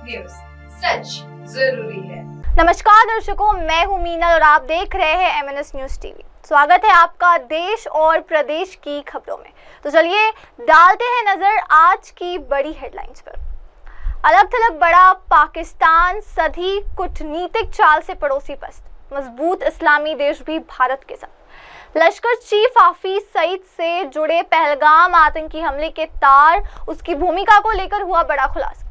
News, सच जरूरी है। नमस्कार दर्शकों, मैं हूं मीनल और आप देख रहे हैं MNS न्यूज टीवी। स्वागत है आपका देश और प्रदेश की खबरों में। तो चलिए डालते हैं नजर आज की बड़ी हेडलाइंस पर। अलग थलग बड़ा पाकिस्तान, सधी कूटनीतिक चाल से पड़ोसी पस्त, मजबूत इस्लामी देश भी भारत के साथ। लश्कर चीफ हाफिज सईद से जुड़े पहलगाम आतंकी हमले के तार, उसकी भूमिका को लेकर हुआ बड़ा खुलासा।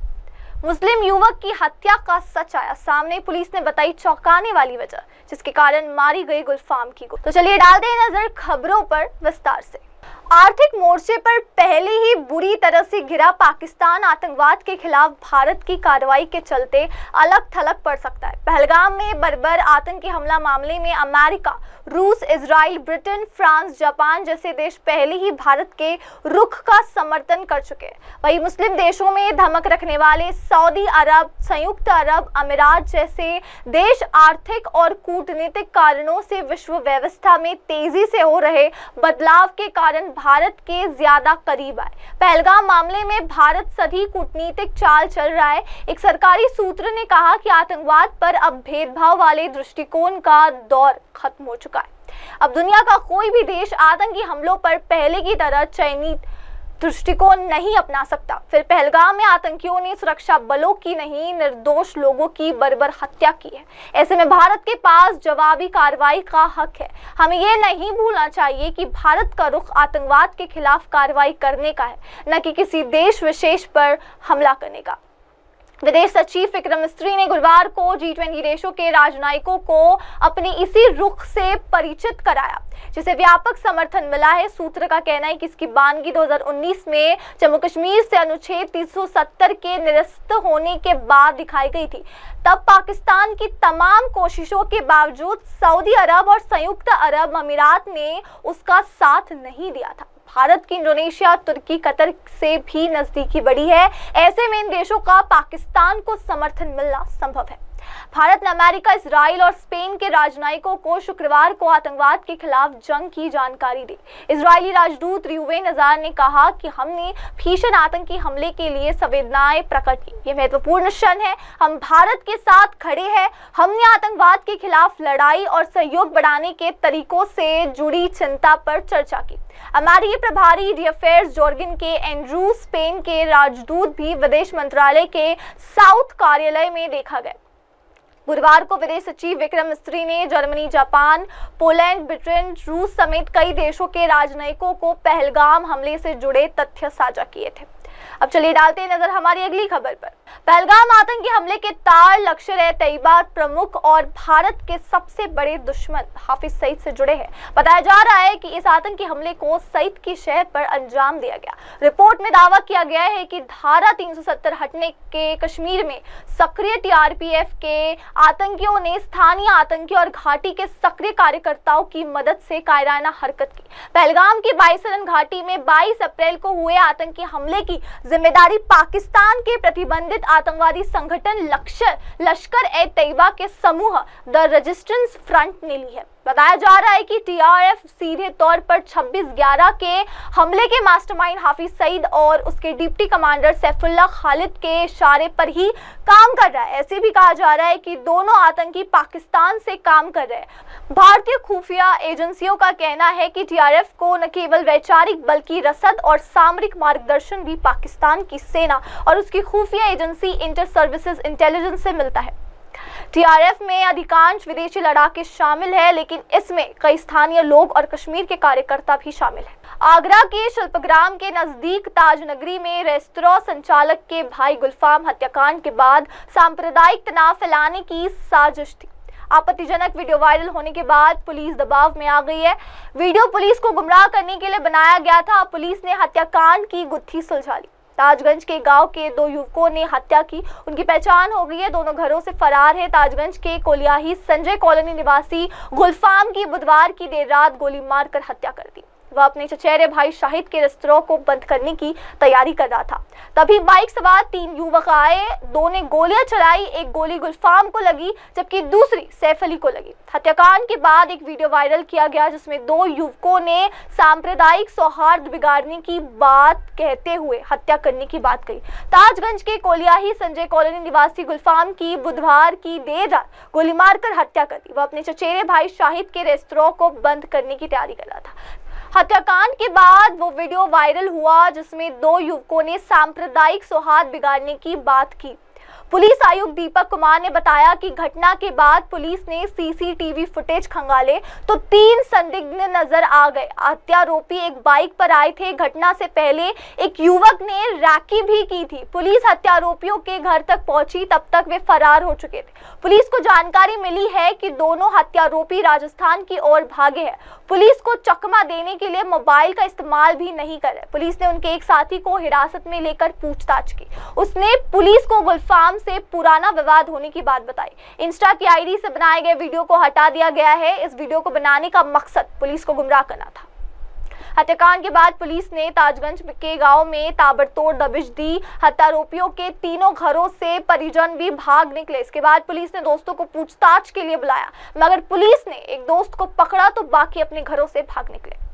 मुस्लिम युवक की हत्या का सच आया सामने, पुलिस ने बताई चौंकाने वाली वजह जिसके कारण मारी गई गुलफाम की गोली। तो चलिए डालते हैं नजर खबरों पर विस्तार से। आर्थिक मोर्चे पर पहले ही बुरी तरह से घिरा पाकिस्तान आतंकवाद के खिलाफ भारत की कार्रवाई के चलते अलग थलग पड़ सकता है। पहलगाम में बर्बर आतंकी हमला मामले में अमेरिका, रूस, इजराइल, ब्रिटेन, फ्रांस, जापान जैसे देश पहले ही भारत के रुख का समर्थन कर चुके हैं। वहीं मुस्लिम देशों में धमक रखने वाले सऊदी अरब, संयुक्त अरब अमीरात जैसे देश आर्थिक और कूटनीतिक कारणों से विश्व व्यवस्था में तेजी से हो रहे बदलाव के कारण भारत के ज्यादा करीब आए। पहलगाम मामले में भारत सधी कूटनीतिक चाल चल रहा है। एक सरकारी सूत्र ने कहा कि आतंकवाद पर अब भेदभाव वाले दृष्टिकोण का दौर खत्म हो चुका है। अब दुनिया का कोई भी देश आतंकी हमलों पर पहले की तरह चयनित दृष्टिकोण नहीं अपना सकता। फिर पहलगाम में आतंकियों ने सुरक्षा बलों की नहीं, निर्दोष लोगों की बर्बर हत्या की है। ऐसे में भारत के पास जवाबी कार्रवाई का हक है। हमें यह नहीं भूलना चाहिए कि भारत का रुख आतंकवाद के खिलाफ कार्रवाई करने का है, न कि किसी देश विशेष पर हमला करने का। विदेश सचिव विक्रम मिस्री ने गुरुवार को G20 देशों के राजनयिकों को अपने इसी रुख से परिचित कराया, जिसे व्यापक समर्थन मिला है। सूत्र का कहना है कि इसकी बानगी 2019 में जम्मू कश्मीर से अनुच्छेद 370 के निरस्त होने के बाद दिखाई गई थी। तब पाकिस्तान की तमाम कोशिशों के बावजूद सऊदी अरब और संयुक्त अरब अमीरात ने उसका साथ नहीं दिया था। भारत की इंडोनेशिया, तुर्की, कतर से भी नजदीकी बढ़ी है। ऐसे में इन देशों का पाकिस्तान को समर्थन मिलना संभव है। भारत ने अमेरिका, इजराइल और स्पेन के राजनयिकों को शुक्रवार को आतंकवाद के खिलाफ जंग की जानकारी दी। इजरायली राजदूत रियूवेन अजार ने कहा कि हमने भीषण आतंकी हमले के लिए संवेदनाएं प्रकट की। यह महत्वपूर्ण क्षण है। हम भारत के साथ खड़े हैं। हमने आतंकवाद के खिलाफ लड़ाई और सहयोग बढ़ाने के तरीकों से जुड़ी चिंता पर चर्चा की। अमेरिकी प्रभारी डी अफेयर्स जॉर्गिन के एंड्रू, स्पेन के राजदूत भी विदेश मंत्रालय के साउथ कार्यालय में देखा गया। गुरुवार को विदेश सचिव विक्रम मिस्री ने जर्मनी, जापान, पोलैंड, ब्रिटेन, रूस समेत कई देशों के राजनयिकों को पहलगाम हमले से जुड़े तथ्य साझा किए थे। अब चलिए डालते हैं नजर हमारी अगली खबर पर। पहलगाम आतंकी हमले के तार लश्कर-ए-तैयबा प्रमुख और भारत के सबसे बड़े दुश्मन हाफिज सईद से जुड़े हैं। बताया जा रहा है कि इस आतंकी हमले को सईद की शहर पर अंजाम दिया गया। रिपोर्ट में दावा किया गया है कि धारा 370 हटने के कश्मीर में सक्रिय TRPF के आतंकियों ने स्थानीय आतंकी और घाटी के सक्रिय कार्यकर्ताओं की मदद से कायराना हरकत की। पहलगाम की बाईसरन घाटी में 22 अप्रैल को हुए आतंकी हमले की जिम्मेदारी पाकिस्तान के प्रतिबंधित आतंकवादी संगठन लश्कर-ए-तैयबा के समूह द रेजिस्टेंस फ्रंट ने ली है। बताया जा रहा है कि TRF सीधे तौर पर 26/11 के हमले के मास्टरमाइंड हाफिज सईद और उसके डिप्टी कमांडर सैफुल्लाह खालिद के इशारे पर ही काम कर रहा है। ऐसे भी कहा जा रहा है कि दोनों आतंकी पाकिस्तान से काम कर रहे हैं। भारतीय खुफिया एजेंसियों का कहना है कि TRF को न केवल वैचारिक बल्कि रसद और सामरिक मार्गदर्शन भी पाकिस्तान की सेना और उसकी खुफिया एजेंसी इंटर सर्विसेज इंटेलिजेंस से मिलता है। TRF में अधिकांश विदेशी लड़ाके शामिल है, लेकिन इसमें कई स्थानीय लोग और कश्मीर के कार्यकर्ता भी शामिल हैं। आगरा के शिल्पग्राम के नजदीक ताजनगरी में रेस्तरां संचालक के भाई गुलफाम हत्याकांड के बाद सांप्रदायिक तनाव फैलाने की साजिश थी। आपत्तिजनक वीडियो वायरल होने के बाद पुलिस दबाव में आ गई है। वीडियो पुलिस को गुमराह करने के लिए बनाया गया था। पुलिस ने हत्याकांड की गुत्थी सुलझा ली। ताजगंज के गांव के 2 युवकों ने हत्या की, उनकी पहचान हो गई है। दोनों घरों से फरार है। ताजगंज के कोलियाही संजय कॉलोनी निवासी गुलफाम की बुधवार की देर रात गोली मारकर हत्या कर दी। वह अपने चचेरे भाई शाहिद के रेस्तरां को बंद करने की तैयारी कर रहा था। तभी बाइक सवार 3 युवक आए। 2 ने गोलियां चलाई, एक गोली गुलफाम को लगी जबकि दूसरी सैफ अली को लगी। हत्याकांड के बाद एक वीडियो वायरल किया गया जिसमें 2 युवकों ने सांप्रदायिक सौहार्द बिगाड़ने की बात कहते हुए हत्या करने की बात कही। ताजगंज के कोलियाही संजय कॉलोनी निवासी गुलफाम की बुधवार की देर रात गोली मारकर हत्या कर दी। वह अपने चचेरे भाई शाहिद के रेस्तरां को बंद करने की तैयारी कर रहा था। हत्याकांड के बाद वो वीडियो वायरल हुआ जिसमें 2 युवकों ने सांप्रदायिक सौहार्द बिगाड़ने की बात की। पुलिस आयुक्त दीपक कुमार ने बताया कि घटना के बाद पुलिस ने सीसीटीवी फुटेज खंगाले तो 3 संदिग्ध नजर आ गए। हत्यारोपी एक बाइक पर आए थे। घटना से पहले एक युवक ने रैकी भी की थी। पुलिस हत्यारोपियों के घर तक पहुंची, तब तक वे फरार हो चुके थे। पुलिस को जानकारी मिली है कि दोनों हत्यारोपी राजस्थान की ओर भागे हैं। पुलिस को चकमा देने के लिए मोबाइल का इस्तेमाल भी नहीं कर रहे। पुलिस ने उनके एक साथी को हिरासत में लेकर पूछताछ की। उसने पुलिस को गुलफाम से पुराना विवाद होने की बात बताई। इंस्टा की आईडी से बनाए गए वीडियो को हटा दिया गया है। इस वीडियो को बनाने का मकसद पुलिस को गुमराह करना था। हत्याकांड के बाद पुलिस ने ताजगंज के गांव में ताबड़तोड़ दबिश दी। हत्यारोपियों के 3 घरों से परिजन भी भाग निकले। इसके बाद पुलिस ने दोस्तों को पूछताछ के लिए बुलाया, मगर पुलिस ने एक दोस्त को पकड़ा तो बाकी अपने घरों से भाग निकले।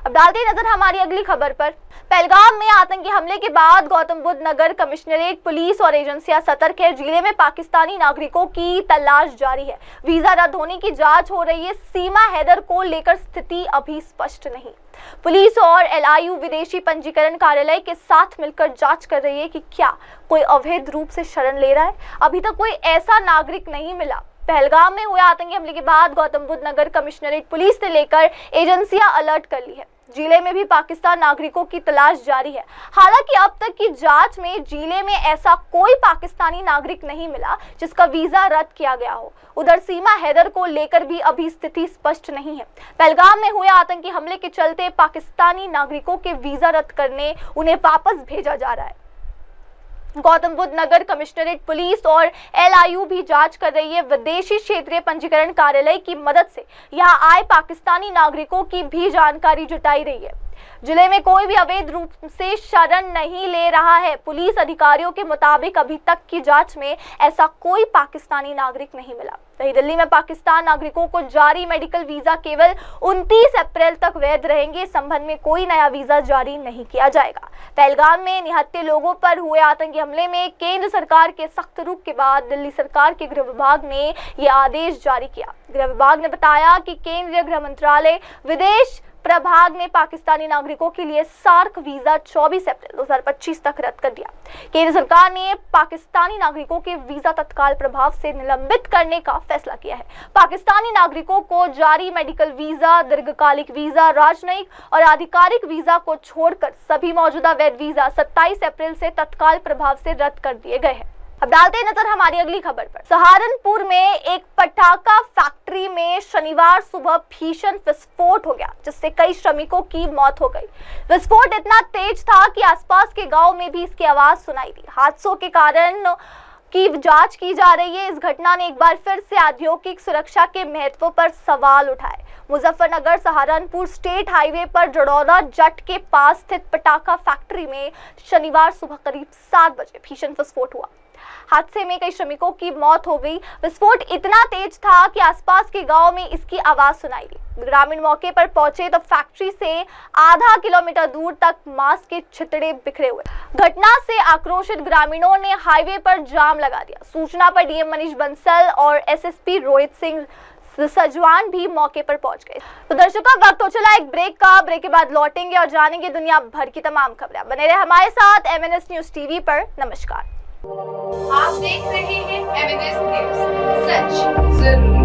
अब डालते हैं नजर हमारी अगली खबर पर। पहलगाम में आतंकी हमले के बाद गौतम बुद्ध नगर कमिश्नरेट पुलिस और एजेंसियां सतर्क है। जिले में पाकिस्तानी नागरिकों की तलाश जारी है। वीजा रद्द होने की जांच हो रही है। सीमा हैदर को लेकर स्थिति अभी स्पष्ट नहीं। पुलिस और LIU विदेशी पंजीकरण कार्यालय के साथ मिलकर जांच कर रही है कि क्या कोई अवैध रूप से शरण ले रहा है। अभी तक कोई ऐसा नागरिक नहीं मिला। पहलगाम में हुए आतंकी हमले के बाद गौतम बुद्ध नगर कमिश्नरेट पुलिस ने लेकर एजेंसियां अलर्ट कर ली है। जिले में भी पाकिस्तान नागरिकों की तलाश जारी है। हालांकि अब तक की जांच में जिले में ऐसा कोई पाकिस्तानी नागरिक नहीं मिला जिसका वीजा रद्द किया गया हो। उधर सीमा हैदर को लेकर भी अभी स्थिति स्पष्ट नहीं है। पहलगाम में हुए आतंकी हमले के चलते पाकिस्तानी नागरिकों के वीजा रद्द करने उन्हें वापस भेजा जा रहा है। गौतम बुद्ध नगर कमिश्नरेट पुलिस और LIU भी जांच कर रही है। विदेशी क्षेत्रीय पंजीकरण कार्यालय की मदद से यहां आए पाकिस्तानी नागरिकों की भी जानकारी जुटाई रही है। जिले में कोई भी अवैध रूप से शरण नहीं ले रहा है। पुलिस अधिकारियों के मुताबिक अभी तक की जांच में ऐसा कोई पाकिस्तानी नागरिक नहीं मिला। वहीं दिल्ली में पाकिस्तान नागरिकों को जारी मेडिकल वीजा केवल 29 अप्रैल तक वैध रहेंगे। इस संबंध में कोई नया वीजा जारी नहीं किया जाएगा। पहलगाम में निहत्थे लोगों पर हुए आतंकी हमले में केंद्र सरकार के सख्त रुख के बाद दिल्ली सरकार के गृह विभाग ने यह आदेश जारी किया। गृह विभाग ने बताया कि केंद्रीय गृह मंत्रालय विदेश प्रभाग ने पाकिस्तानी नागरिकों के लिए सार्क वीजा 24 अप्रैल 2025 तक रद्द कर दिया। केंद्र सरकार ने पाकिस्तानी नागरिकों के वीजा तत्काल प्रभाव से निलंबित करने का फैसला किया है। पाकिस्तानी नागरिकों को जारी मेडिकल वीजा, दीर्घकालिक वीजा, राजनयिक और आधिकारिक वीजा को छोड़कर सभी मौजूदा वैध वीजा 27 अप्रैल से तत्काल प्रभाव से रद्द कर दिए गए हैं। अब डालते हैं नजर हमारी अगली खबर पर। सहारनपुर में एक पटाखा फैक्ट्री में शनिवार सुबह भीषण विस्फोट हो गया जिससे कई श्रमिकों की मौत हो गई। विस्फोट इतना तेज था कि आसपास के गांव में भी इसकी आवाज सुनाई दी। हादसों के कारण की जांच की जा रही है। इस घटना ने एक बार फिर से औद्योगिक सुरक्षा के महत्व पर सवाल उठाए। मुजफ्फरनगर सहारनपुर स्टेट हाईवे पर जड़ौदा जट के पास स्थित पटाखा फैक्ट्री में शनिवार सुबह करीब 7 बजे भीषण विस्फोट हुआ। हादसे में कई श्रमिकों की मौत हो गई। विस्फोट इतना तेज था कि आसपास के गांव में इसकी आवाज सुनाई दी। ग्रामीण मौके पर पहुंचे तो फैक्ट्री से आधा किलोमीटर दूर तक मांस के छितड़े बिखरे हुए। घटना से आक्रोशित ग्रामीणों ने हाईवे पर जाम लगा दिया। सूचना पर डीएम मनीष बंसल और SSP रोहित सिंह सजवान भी मौके पर पहुंच गए। तो दर्शकों, वक्त हो चला एक ब्रेक का। ब्रेक के बाद लौटेंगे और जानेंगे दुनिया भर की तमाम खबरें। बने रहे हमारे साथ MNS न्यूज टीवी पर। नमस्कार। आप देख रहे हैं MNS न्यूज, सच जरूरी।